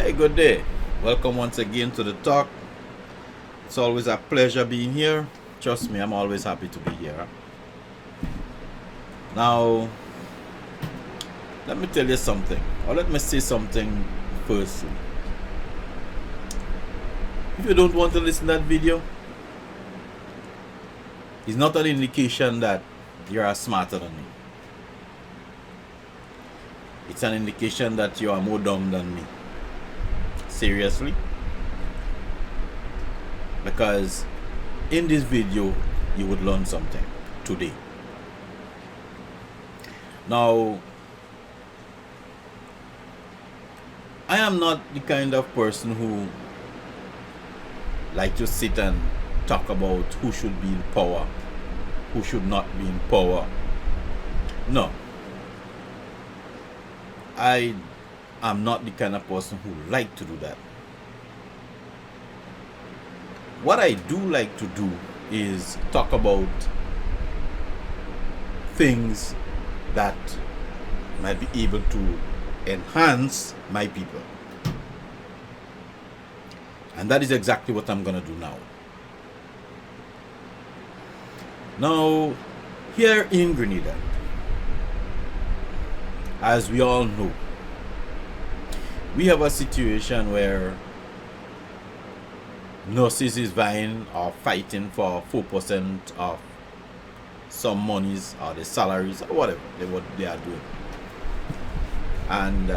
Hey, good day. Welcome once again to the talk. It's always a pleasure being here. Trust me, I'm always happy to be here. Now, let me tell you something, or let me say something firstly. If you don't want to listen to that video, it's not an indication that you are smarter than me. It's an indication that you are more dumb than me. Seriously. Because in this video, you would learn something today. Now, I am not the kind of person who like to sit and talk about who should be in power, who should not be in power. No. I am not the kind of person who like to do that. What I do like to do is talk about things that might be able to enhance my people. And that is exactly what I'm going to do now. Now, here in Grenada, as we all know, we have a situation where nurses is vying or fighting for 4% of some monies or the salaries or whatever what they are doing. And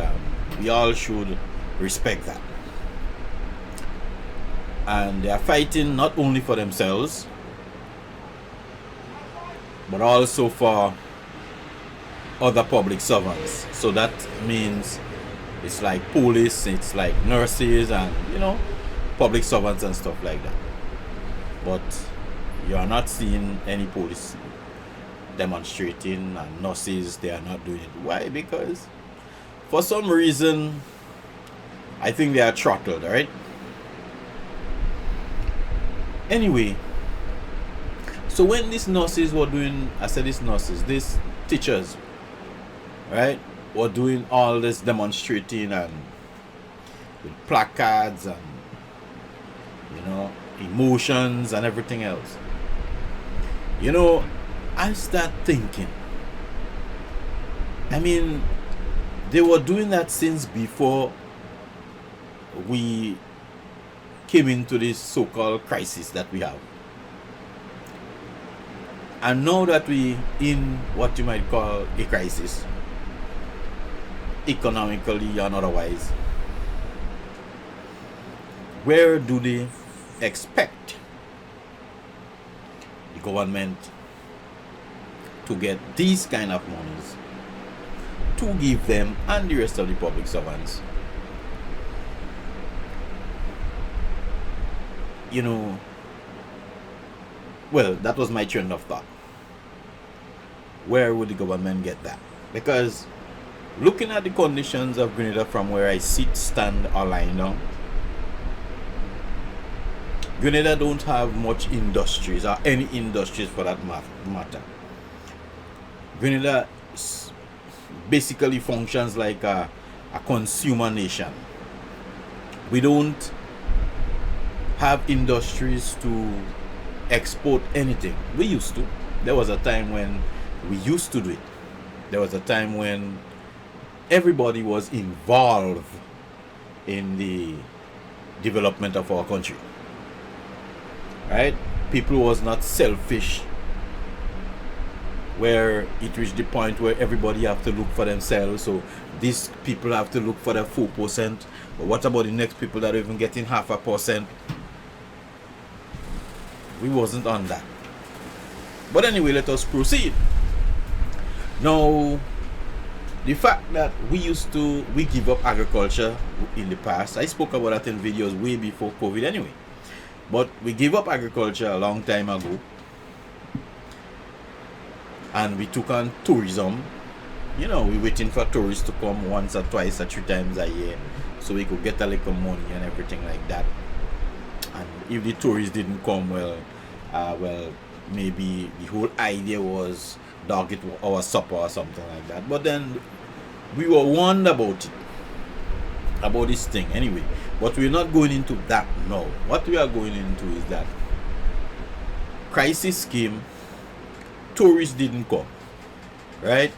we all should respect that. And they are fighting not only for themselves, but also for other public servants. So that means it's like police, it's like nurses, and public servants and stuff like that. But you are not seeing any police demonstrating, and nurses, they are not doing it. Why? Because for some reason, I think they are throttled, right? Anyway, so when these nurses were doing, these teachers, right, were doing all this demonstrating and with placards and emotions and everything else, I start thinking, they were doing that since before we came into this so-called crisis that we have. And now that we in what you might call a crisis, economically and otherwise, where do they expect the government to get these kind of monies to give them and the rest of the public servants? Well, that was my train of thought. Where would the government get that? Because looking at the conditions of Grenada from where I sit, stand, or lie down, Grenada don't have much industries, or any industries for that matter. Grenada basically functions like a consumer nation. We don't have industries to export anything. We used to. There was a time when we used to do it. There was a time when everybody was involved in the development of our country, right? People was not selfish, where it reached the point where everybody have to look for themselves. So these people have to look for their 4%, but what about the next people that are even getting 0.5%? We wasn't on that. But anyway, let us proceed. Now, the fact that we give up agriculture in the past, I spoke about that in videos way before COVID anyway. But we gave up agriculture a long time ago, and we took on tourism. We waiting for tourists to come once or twice or 3 times a year, so we could get a little money and everything like that. And if the tourists didn't come, well, maybe the whole idea was dog it our supper or something like that. But then we were warned about it. about this thing anyway. But we're not going into that now. What we are going into is that crisis came, tourists didn't come, right?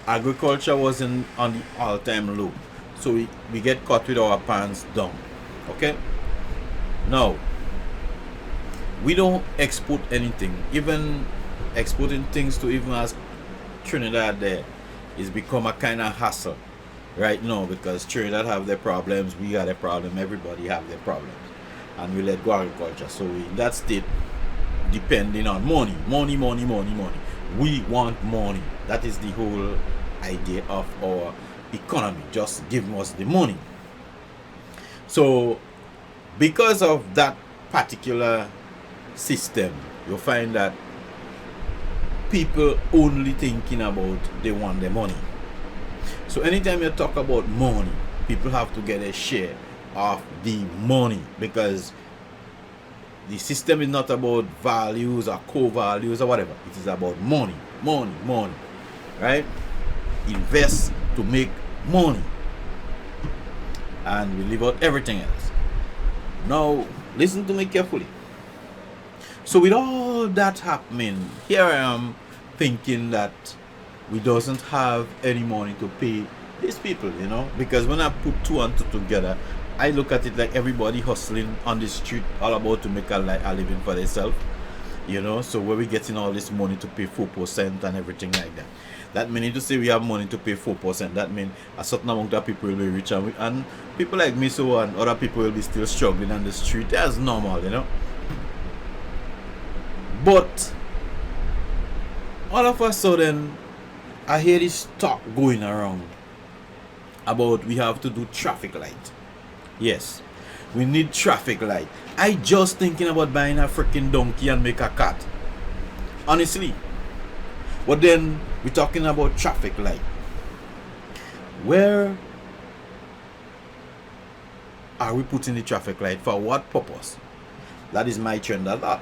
Agriculture wasn't on the all-time low, so we get caught with our pants down. Okay, now we don't export anything. Even exporting things to even as Trinidad there is become a kind of hassle right now, because Trinidad have their problems, we got a problem, everybody have their problems, and we let go agriculture. So we in that state depending on money. We want money. That is the whole idea of our economy, just giving us the money. So because of that particular system, you'll find that people only thinking about they want their money. So anytime you talk about money, people have to get a share of the money, because the system is not about values or core values or whatever. It is about money, right? Invest to make money, and we leave out everything else. Now listen to me carefully. So with all that happening, here I am thinking that we doesn't have any money to pay these people, because when I put two and two together, I look at it like everybody hustling on the street, all about to make a living for themselves, so where we getting all this money to pay 4% and everything like that. That means to say we have money to pay 4%, that means a certain amount of people will be rich, and people like me and other people will be still struggling on the street. That's normal, But all of a sudden, I hear this talk going around about we have to do traffic light. Yes, we need traffic light. I just thinking about buying a freaking donkey and make a cat. Honestly. But then we're talking about traffic light. Where are we putting the traffic light? For what purpose? That is my trend a lot.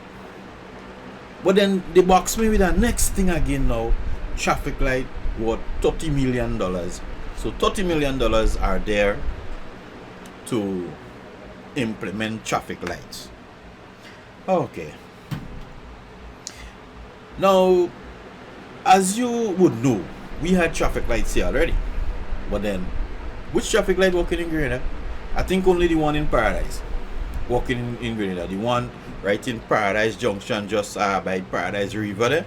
But then they box me with the next thing again now. Traffic light worth $30 million. So $30 million are there to implement traffic lights. Okay. Now, as you would know, we had traffic lights here already. But then, which traffic light working in Grenada? I think only the one in Paradise working in Grenada. The one right in Paradise Junction, just by Paradise River there.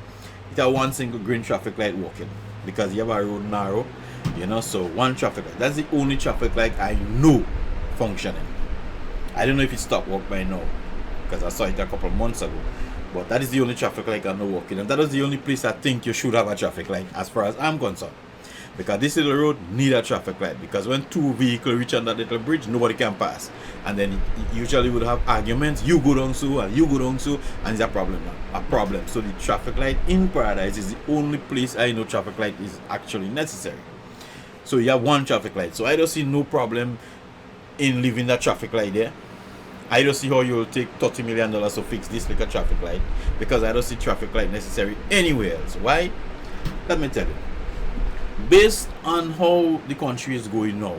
It has one single green traffic light working, because you have a road narrow, so one traffic light. That's the only traffic light I know functioning. I don't know if it stopped work by now, because I saw it a couple of months ago. But that is the only traffic light I know working, and that is the only place I think you should have a traffic light as far as I'm concerned. Because this little road need a traffic light, because when two vehicles reach on that little bridge, nobody can pass, and then usually would have arguments. You go down so and you go down so, and it's a problem. So the traffic light in Paradise is the only place I know traffic light is actually necessary. So you have one traffic light. So I don't see no problem in leaving that traffic light there. I don't see how you will take $30 million to fix this like a traffic light, because I don't see traffic light necessary anywhere else. Why? Let me tell you. Based on how the country is going now,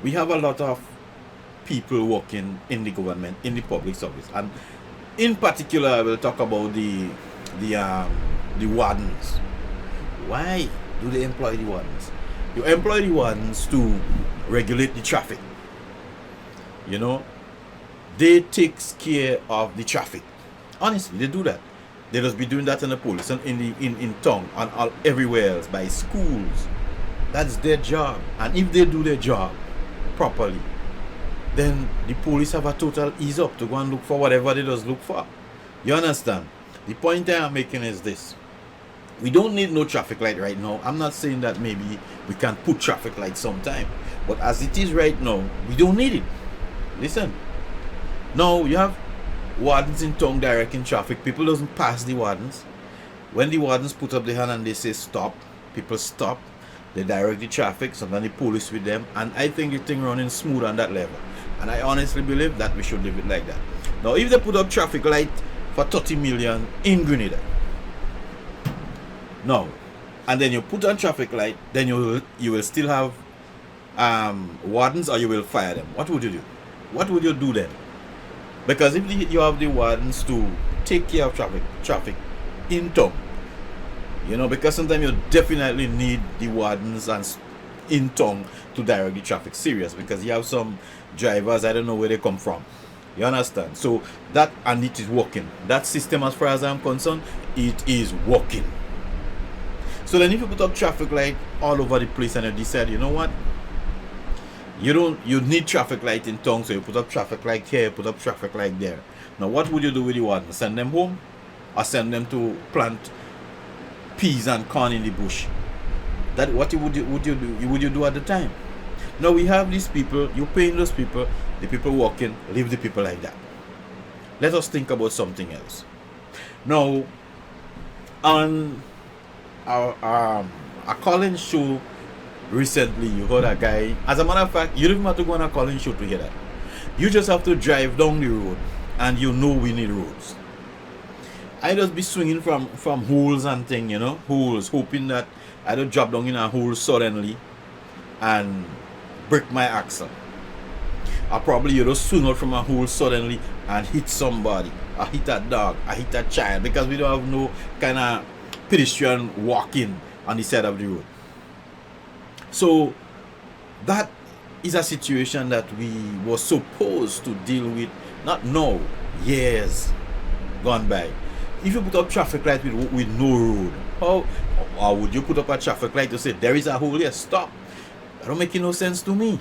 we have a lot of people working in the government, in the public service, and in particular, I will talk about the wardens. Why do they employ the wardens? You employ the wardens to regulate the traffic. They take care of the traffic. Honestly, they do that. They just be doing that in the police and in town and all everywhere else, by schools. That's their job. And if they do their job properly, then the police have a total ease up to go and look for whatever they just look for. You understand? The point I am making is this. We don't need no traffic light right now. I'm not saying that maybe we can put traffic light sometime. But as it is right now, we don't need it. Listen. Now you have wardens in town directing traffic. People doesn't pass the wardens. When the wardens put up their hand and they say stop, people stop. They direct the traffic, sometimes the police with them, and I think the thing running smooth on that level. And I honestly believe that we should leave it like that. Now if they put up traffic light for 30 million in Grenada, no, and then you put on traffic light, then you will still have wardens, or you will fire them. What would you do? What would you do then? Because if you have the wardens to take care of traffic in town, because sometimes you definitely need the wardens and in town to direct the traffic serious, because you have some drivers, I don't know where they come from. You understand? So that, and it is working. That system, as far as I'm concerned, it is working. So then if you put up traffic light all over the place and you decide, you know what? You need traffic light in town, so you put up traffic light here, put up traffic light there. Now what would you do with the wardens? Send them home, or send them to plant peas and corn in the bush? That what would you do at the time? Now we have these people, you're paying those people, the people walking, leave the people like that. Let us think about something else. Now, on a calling show recently, you heard a guy. As a matter of fact, you don't even have to go on a calling show to hear that. You just have to drive down the road, and we need roads. I just be swinging from holes and thing, holes, hoping that I don't drop down in a hole suddenly and break my axle. Or probably you just swing out from a hole suddenly and hit somebody, or hit a dog, or hit a child, because we don't have no kind of pedestrian walking on the side of the road. So that is a situation that we were supposed to deal with, not now, years gone by. If you put up traffic light with no road, how, or would you put up a traffic light to say there is a hole here, stop? That don't make no sense to me.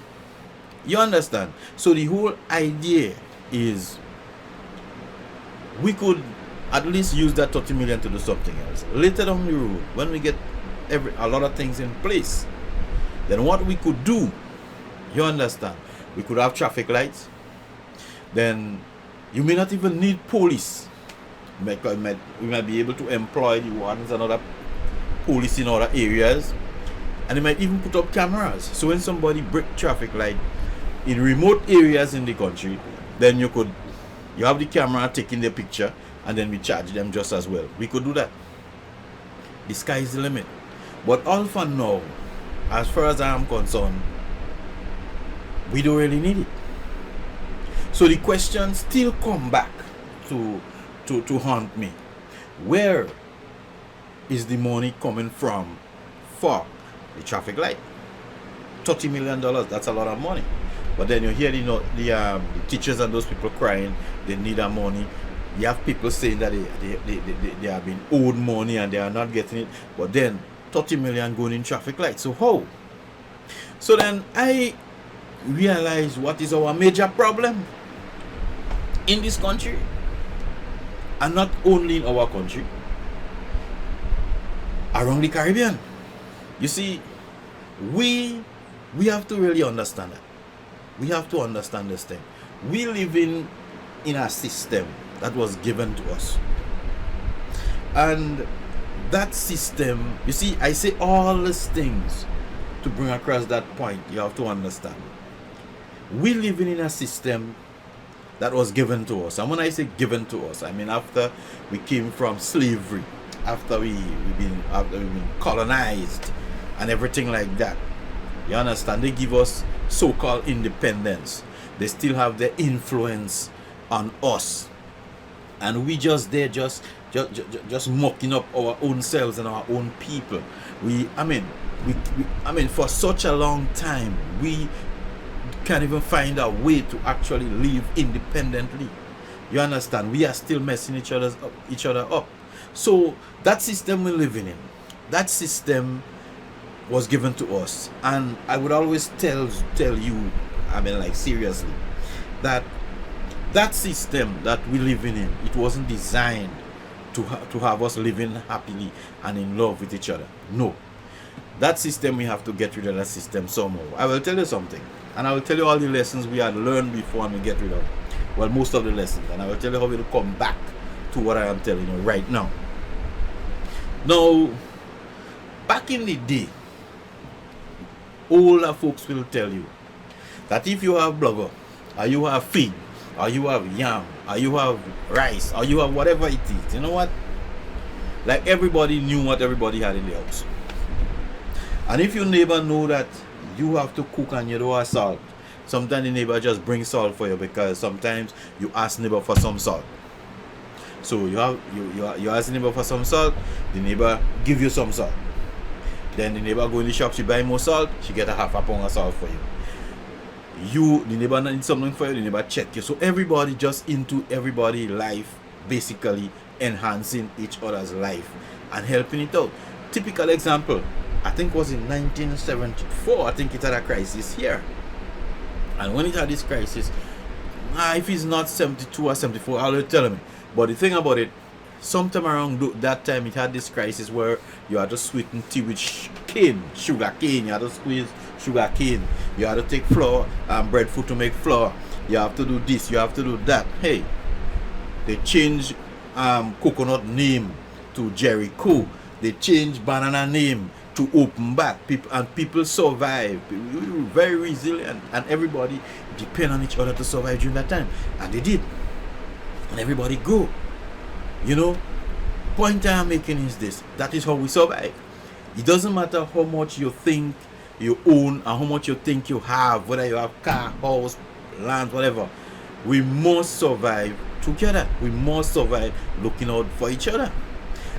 You understand? So the whole idea is we could at least use that 30 million to do something else. Later down the road, when we get a lot of things in place, then what we could do, you understand, we could have traffic lights. Then you may not even need police. We might be able to employ the wardens and other police in other areas, and they might even put up cameras. So when somebody break traffic light in remote areas in the country, then you have the camera taking the picture, and then we charge them just as well. We could do that. The sky is the limit. But all for now, as far as I am concerned, we don't really need it. So the question still come back to haunt me. Where is the money coming from for the traffic light? $30 million, that's a lot of money. But then you hear the teachers and those people crying, they need that money. You have people saying that they have been owed money and they are not getting it. But then 30 million going in traffic lights. So how? So then I realize what is our major problem in this country, and not only in our country, around the Caribbean. You see, we have to really understand that. We have to understand this thing. We live in a system that was given to us, and that system, you see, I say all these things to bring across that point. You have to understand, we living in a system that was given to us. And when I say given to us, I mean after we came from slavery, after we've been colonized and everything like that. You understand? They give us so-called independence. They still have their influence on us, and we just mucking up our own selves and our own people. I mean for such a long time we can't even find a way to actually live independently. You understand? We are still messing each other up. So that system we're living in, that system was given to us. And I would always tell you, I mean, like, seriously, that system that we're living in, it wasn't designed to have us living happily and in love with each other. No. That system, we have to get rid of that system somehow. I will tell you something, and I will tell you all the lessons we had learned before and we get rid of, well, most of the lessons, and I will tell you how we'll come back to what I am telling you right now. Now, back in the day, older folks will tell you that if you have blubber, or you have feed, or you have yam, or you have rice, or you have whatever it is, you know what? Like, everybody knew what everybody had in the house. And if your neighbor know that you have to cook and you don't have salt. Sometimes the neighbor just brings salt for you because sometimes you ask neighbor for some salt. So you ask the neighbor for some salt, the neighbor give you some salt. Then the neighbor go in the shop, she buy more salt, she get a half a pound of salt for you. The neighbor need something for you, the neighbor check you. So everybody just into everybody life, basically enhancing each other's life and helping it out. Typical example, I think was in 1974, I think it had a crisis here. And when it had this crisis, if it's not 72 or 74, I'll tell me. But the thing about it, sometime around that time, it had this crisis where you had to sweeten tea with sugar cane. You had to squeeze sugar cane. You had to take flour and breadfruit to make flour. You have to do this. You have to do that. Hey, they changed coconut name to Jericho. They changed banana name to Open Back. People survive. Very resilient, and everybody depend on each other to survive during that time, and they did. And everybody go. Point I'm making is this. That is how we survive. It doesn't matter how much you think you own and how much you think you have, whether you have car, house, land, whatever. We must survive together. We must survive looking out for each other.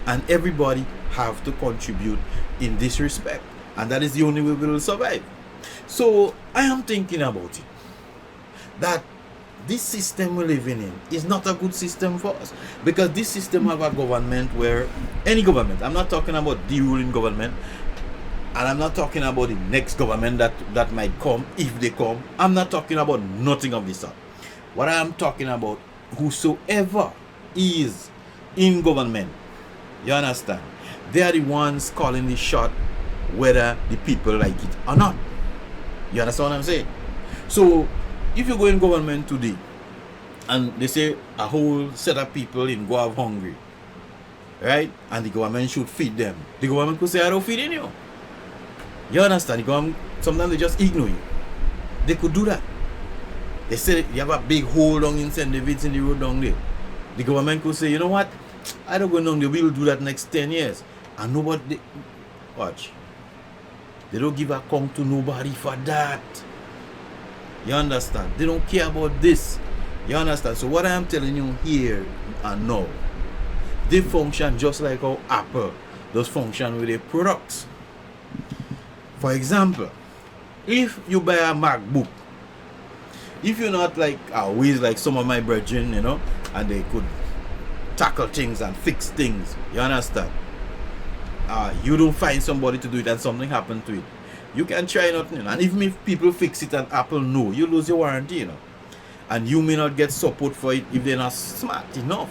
And everybody have to contribute in this respect. And that is the only way we will survive. So I am thinking about it. That this system we're living in is not a good system for us, because this system have a government where any government, I'm not talking about the ruling government, and I'm not talking about the next government that might come if they come. I'm not talking about nothing of this sort. What I'm talking about, whosoever is in government, you understand, they are the ones calling the shot whether the people like it or not. You understand what I'm saying? So if you go in government today and they say a whole set of people in go out hungry, right? And the government should feed them. The government could say, I don't feed you. You understand? The government, sometimes they just ignore you. They could do that. They say you have a big hole down in St. David's in the road down there. The government could say, you know what? I don't go down there. We'll do that next 10 years. And nobody, watch. They don't give a count to nobody for that. You understand? They don't care about this. You understand? So what I am telling you here and now, they function just like how Apple does function with their products. For example, if you buy a MacBook, if you're not like always like some of my brethren, and they could tackle things and fix things, you understand? You don't find somebody to do it and something happened to it. You can try nothing, and even if people fix it and Apple know, you lose your warranty, and you may not get support for it if they're not smart enough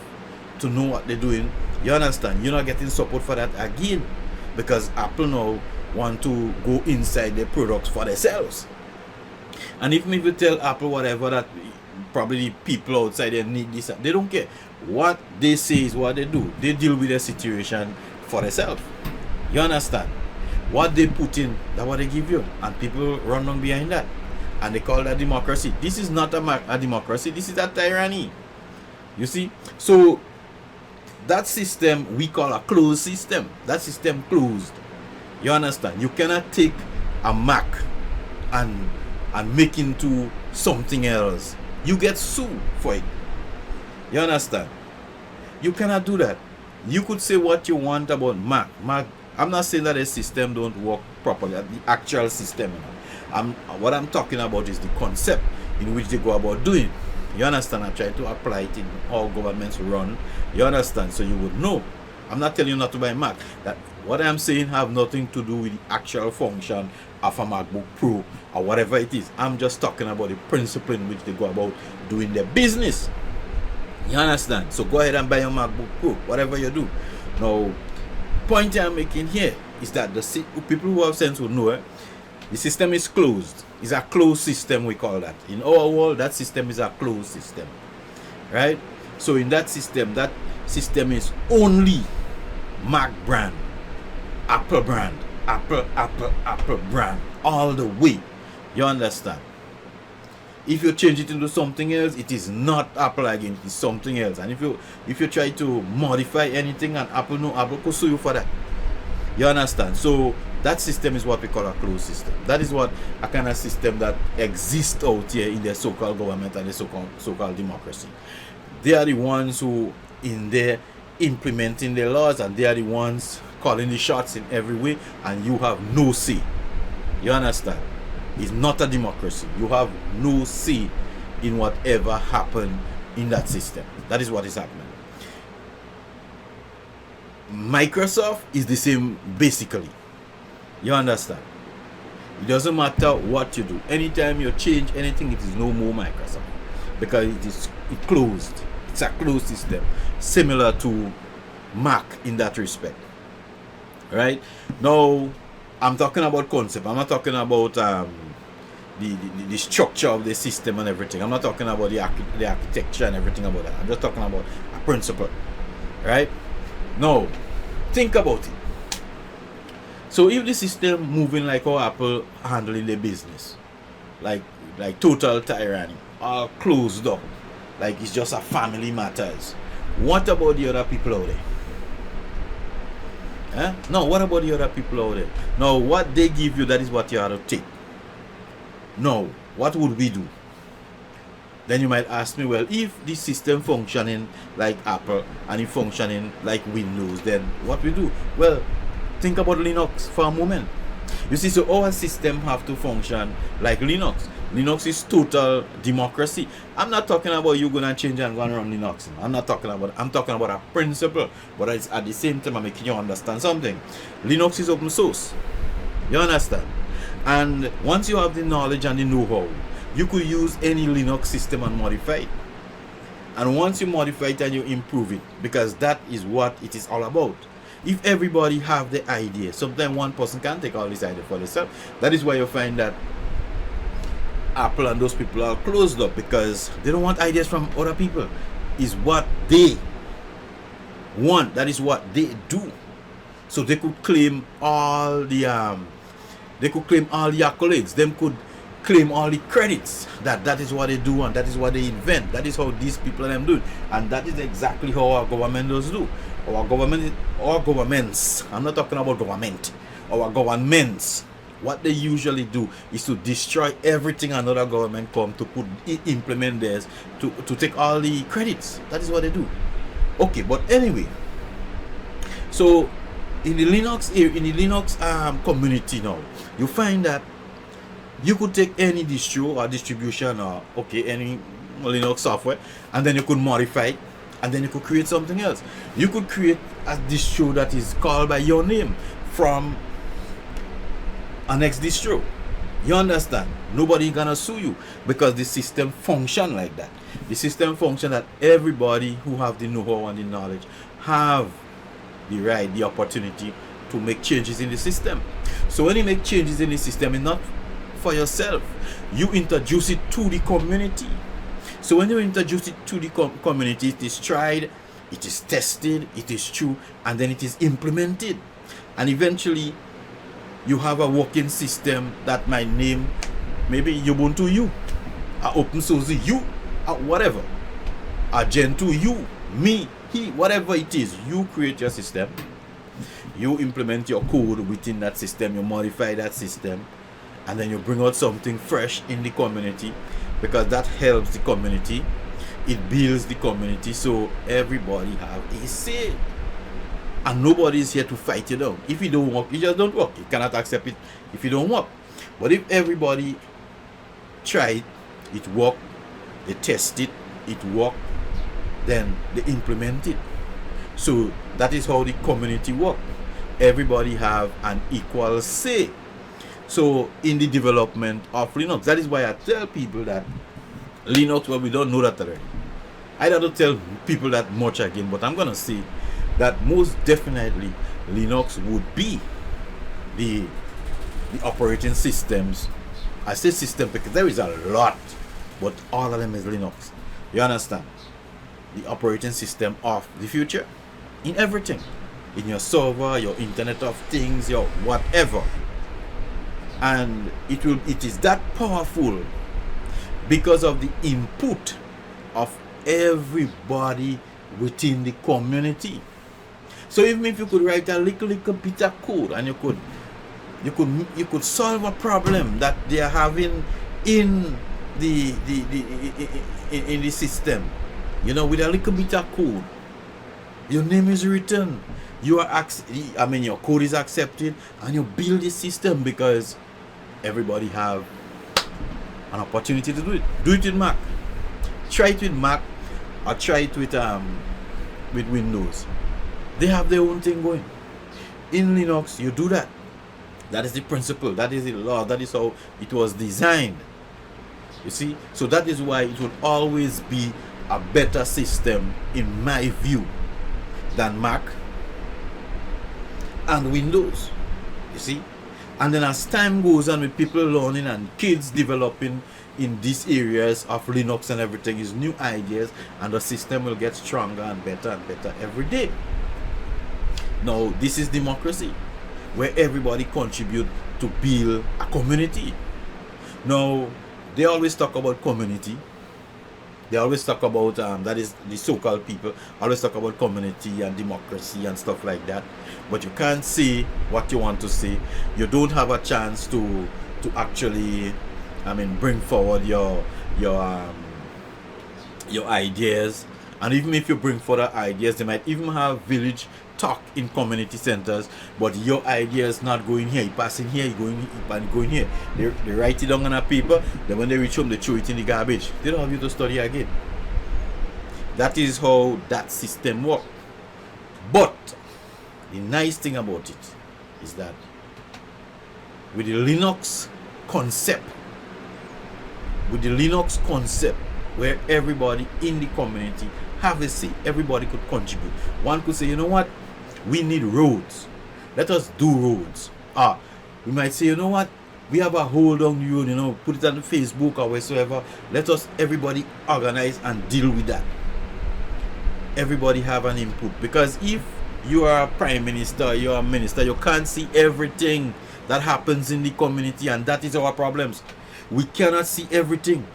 to know what they're doing. You understand? You're not getting support for that again, because Apple now want to go inside their products for themselves. And even if you tell Apple whatever, that probably the people outside there need this, they don't care. What they say is what they do. They deal with the situation for themselves. You understand? What they put in, that's what they give you, and people run on behind that, and they call that democracy. This is not a democracy. This is a tyranny. You see? So that system we call a closed system. That system closed. You understand? You cannot take a Mac and make into something else. You get sued for it. You understand? You cannot do that. You could say what you want about Mac. I'm not saying that the system don't work properly, the actual system. What I'm talking about is the concept in which they go about doing it. You understand? I try to apply it in how governments run. You understand? So you would know. I'm not telling you not to buy Mac. That what I'm saying have nothing to do with the actual function of a MacBook Pro or whatever it is. I'm just talking about the principle in which they go about doing their business. You understand? So go ahead and buy your MacBook Pro, whatever you do. Now, point I'm making here is that the people who have sense will know the system is closed. It's a closed system, we call that. In our world, that system is a closed system. Right? So in that system is only Mac brand, Apple brand, Apple brand, all the way. You understand? If you change it into something else, it is not Apple again, it is something else. And if you try to modify anything and Apple could sue you for that. You understand? So That system is what we call a closed system. That is what a kind of system that exists out here in the so-called government and the so-called democracy. They are the ones who in there implementing the laws, and they are the ones calling the shots in every way, and you have no say. You understand? It's not a democracy. You have no say in whatever happened in that system. That is what is happening. Microsoft is the same basically. You understand? It doesn't matter what you do. Anytime you change anything, it is no more Microsoft, because it closed. It's a closed system, similar to Mac in that respect. Right? Now, I'm talking about concept. I'm not talking about the structure of the system and everything. I'm not talking about the architecture and everything about that. I'm just talking about a principle. Right? Now, think about it. So if the system moving like how Apple handling their business, like total tyranny, all closed up, like it's just a family matters, what about the other people out there? No, what about the other people out there? No, what they give you, that is what you have to take. No, what would we do? Then you might ask me, well, if the system functioning like Apple and it functioning like Windows, then what we do? Well, think about Linux for a moment. You see, so our system have to function like Linux. Linux is total democracy. I'm not talking about you gonna change and go and run Linux. I'm talking about a principle, but it's at the same time I'm making you understand something. Linux is open source. You understand? And once you have the knowledge and the know-how, you could use any Linux system and modify it. And once you modify it and you improve it, because that is what it is all about. If everybody have the idea, sometimes one person can't take all this idea for themselves. That is why you find that Apple and those people are closed up, because they don't want ideas from other people. It's what they want. That is what they do. So they could claim all the accolades. Them could claim all the credits that is what they do and that is what they invent. That is how these people and them do it. And that is exactly how our government does do. Our governments, I'm not talking about government, our governments, what they usually do is to destroy everything another government come to implement theirs, to take all the credits. That is what they do. Okay, but anyway, so in the Linux community now, you find that you could take any distro or distribution or any Linux software, and then you could modify it, and then you could create something else. You could create a distro that is called by your name from a next distro. You understand? Nobody gonna sue you, because the system function like that. The system function that everybody who have the know-how and the knowledge have the right, the opportunity to make changes in the system. So when you make changes in the system, it's not for yourself. You introduce it to the community. So when you introduce it to the community, it is tried, it is tested, it is true, and then it is implemented. And eventually, you have a working system that might name maybe Ubuntu U, a Open Source U, whatever, a Gentoo U, me, he, whatever it is. You create your system, you implement your code within that system, you modify that system, and then you bring out something fresh in the community, because that helps the community, it builds the community, so everybody have a say. And nobody is here to fight you down. If you don't work, you just don't work. You cannot accept it if you don't work. But if everybody try it, it work, they test it, it work, then they implement it. So that is how the community work. Everybody have an equal say. So in the development of Linux, that is why I tell people that Linux, well, we don't know that already. I don't tell people that much again, but I'm gonna say that most definitely Linux would be the operating systems. I say system because there is a lot, but all of them is Linux. You understand? The operating system of the future in everything, in your server, your Internet of Things, your whatever. And it is that powerful because of the input of everybody within the community. So even if you could write a little bit of code and you could you could solve a problem that they are having in the system, with a little bit of code. Your name is written, your code is accepted, and you build the system because everybody have an opportunity to do it. Do it with Mac. Try it with Mac, or try it with Windows. They have their own thing going. In Linux, you do that. That is the principle. That is the law. That is how it was designed. You see? So that is why it would always be a better system, in my view, than Mac and Windows. You see? And then as time goes on, with people learning and kids developing in these areas of Linux and everything, is new ideas, and the system will get stronger and better every day. Now, this is democracy, where everybody contribute to build a community. Now, they always talk about community. They always talk about, that is, the so-called people always talk about community and democracy and stuff like that. But you can't say what you want to say. You don't have a chance to actually, bring forward your ideas. And even if you bring forward ideas, they might even have village talk in community centers, but your idea is not going here. You passing here, you going here. They write it down on a paper. Then when they reach home, they throw it in the garbage. They don't have you to study again. That is how that system works. But the nice thing about it is that with the Linux concept, where everybody in the community have a say, everybody could contribute. One could say, you know what, we need roads, let us do roads. We might say, you know what, we have a hole down the road, put it on Facebook or wheresoever. Let us, everybody, organize and deal with that. Everybody have an input, because if you are a prime minister, you are a minister, you can't see everything that happens in the community, and that is our problems. We cannot see everything.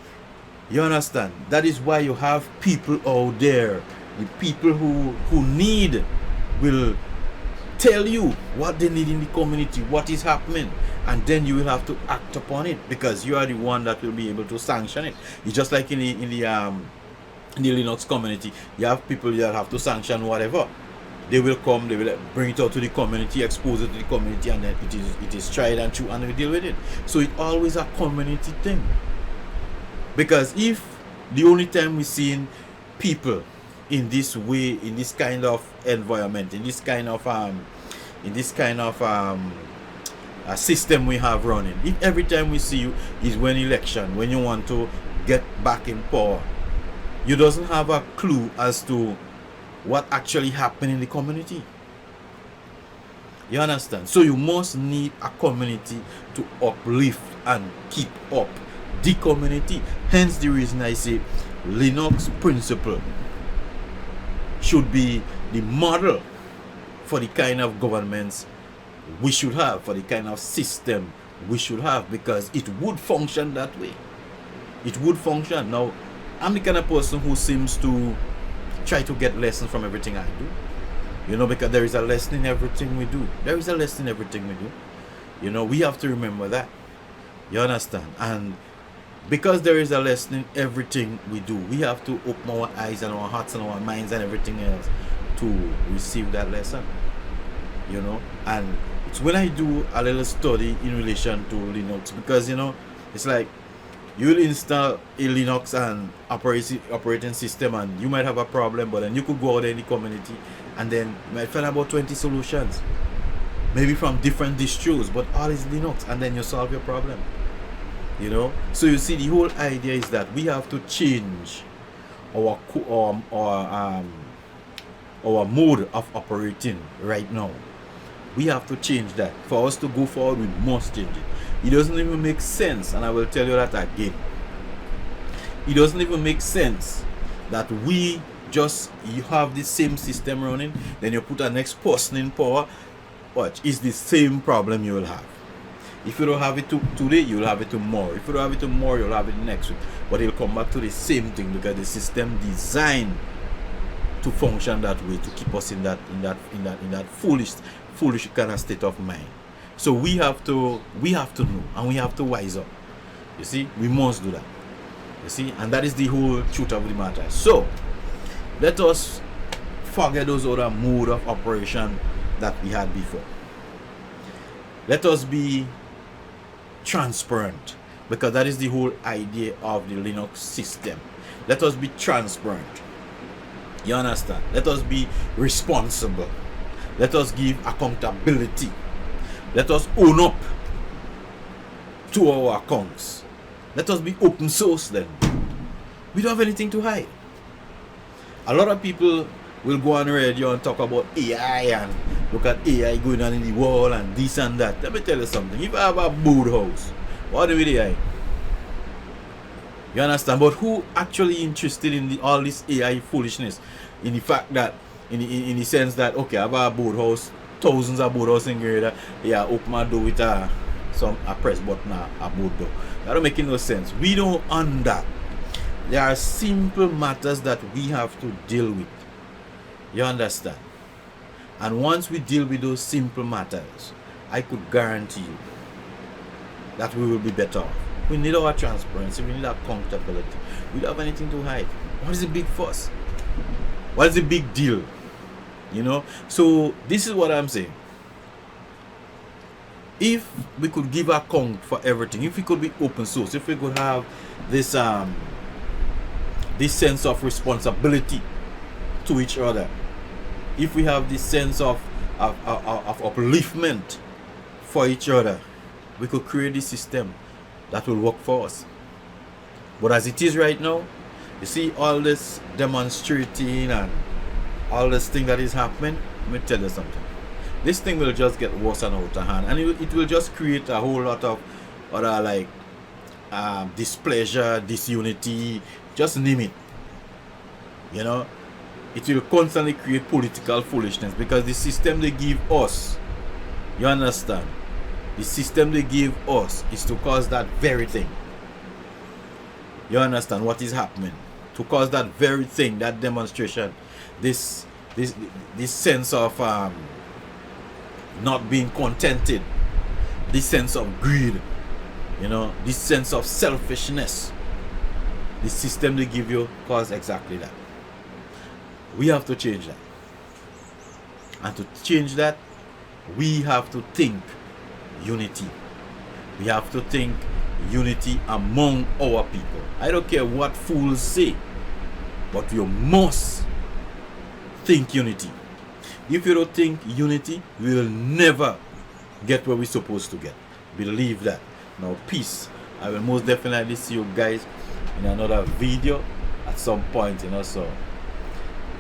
You understand? That is why you have people out there. The people who need will tell you what they need in the community, what is happening, and then you will have to act upon it, because you are the one that will be able to sanction it. It's just like in the Linux community, you have people that have to sanction whatever. They will come, they will bring it out to the community, expose it to the community, and then it is tried and true, and we deal with it. So it's always a community thing. Because if the only time we're seeing people in this way, in this kind of environment, in this kind of a system we have running, if every time we see you is when election, when you want to get back in power, you doesn't have a clue as to what actually happened in the community. You understand? So you must need a community to uplift and keep up the community. Hence the reason I say Linux principle should be the model for the kind of governments we should have, for the kind of system we should have, because it would function that way. It would function. Now, I'm the kind of person who seems to try to get lessons from everything I do, because there is a lesson in everything we do. There is a lesson in everything we do. We have to remember that. You understand? And because there is a lesson in everything we do, we have to open our eyes and our hearts and our minds and everything else to receive that lesson. And it's when I do a little study in relation to Linux, because it's like you will install a Linux and operating system, and you might have a problem, but then you could go out there in the community and then you might find about 20 solutions, maybe from different distros, but all is Linux, and then you solve your problem. So you see, the whole idea is that we have to change our mode of operating right now. We have to change that. For us to go forward, we must change it. It doesn't even make sense, and I will tell you that again. It doesn't even make sense that you have the same system running, then you put a next person in power. Watch, it's the same problem you will have. If you don't have it today, you'll have it tomorrow. If you don't have it tomorrow, you'll have it next week. But it'll come back to the same thing, because the system designed to function that way, to keep us in that foolish kind of state of mind. So we have to know, and we have to wise up. You see, we must do that. You see, and that is the whole truth of the matter. So let us forget those other mode of operation that we had before. Let us be transparent, because that is the whole idea of the Linux system. Let us be transparent. You understand? Let us be responsible. Let us give accountability. Let us own up to our accounts. Let us be open source then. We don't have anything to hide. A lot of people will go on radio and talk about AI and look at AI going on in the world and this and that. Let me tell you something. If I have a board house, what do we do AI? You understand? But who actually interested in all this AI foolishness? In the fact that, in the sense that, okay, I have a board house, thousands of board house in here. Yeah, open my door with a press button, a board door. That don't make no sense. We don't own that. There are simple matters that we have to deal with. You understand? And once we deal with those simple matters, I could guarantee you that we will be better off. We need our transparency. We need our accountability. We don't have anything to hide. What is the big fuss? What is the big deal? You know? So this is what I'm saying. If we could give account for everything, if we could be open source, if we could have this sense of responsibility to each other, if we have this sense of upliftment for each other, we could create this system that will work for us. But as it is right now, you see all this demonstrating and all this thing that is happening. Let me tell you something. This thing will just get worse and out of hand, and it will just create a whole lot of other displeasure, disunity, just name it. You know, it will constantly create political foolishness, because the system they give us, you understand, the system they give us is to cause that very thing. You understand what is happening? To cause that very thing, that demonstration, this sense of not being contented, this sense of greed, you know, this sense of selfishness. The system they give you cause exactly that. We have to change that. And to change that, we have to think unity. We have to think unity among our people. I don't care what fools say, but you must think unity. If you don't think unity, we will never get where we're supposed to get. Believe that. Now, peace. I will most definitely see you guys in another video at some point, you know. So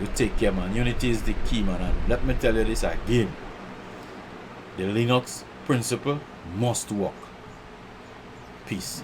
you take care, man. Unity is the key, man. And let me tell you this again. The Linux principle must work. Peace.